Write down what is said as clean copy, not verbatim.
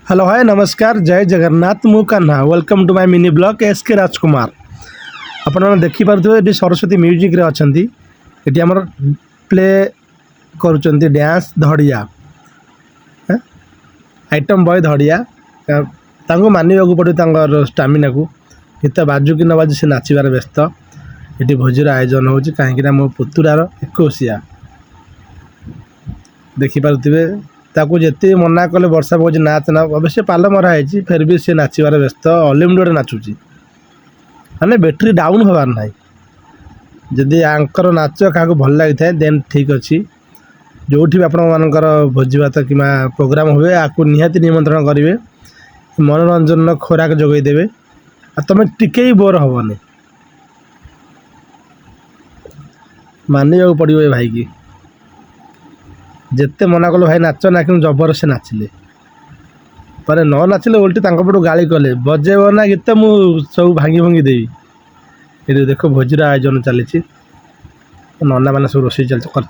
Hello hi नमस्कार जय जगन्नाथ मु Kanha welcome to my mini blog SK Rajkumar. आपण देखिपे ये सरस्वती म्यूजिक रे अछंती एटी हमर प्ले करूचंती डांस धड़िया आइटम बॉय धड़िया तांको मानिबाकू पड़े तांकर स्टामिना को गीत बाजू कि न बाजू से नाचिबार व्यस्त। ये भोजर आयोजन होची कहीं मो पुतुरार 21 देखिपे ताकू जिते मना कले वर्षा पहुँच नाच ना अवश्य पाल मराई फिर भी सी नाचबार व्यस्त अनलिमिटेड नाचुची माने बैटेरी डाउन होबार ना। जदि आंकर नाच क्या भल लगी था देन ठीक अच्छी जो भी आपंकर भोजी भात कि प्रोग्राम हुए आपको निहाती निमंत्रण करेंगे मनोरंजन खोराक जोगेदेवे तुम टिके ही बोर हेनी मानवा पड़ो ये भाई की जिते मना कल भाई नाच ना कि जबर से नाचिले पर न नाचिले उल्टी पटू गाली कले बजेब ना गीत मु सब भांगी भांगी देवी। ये देख भोजर आयोजन चली नना मैंने सब रोषे कर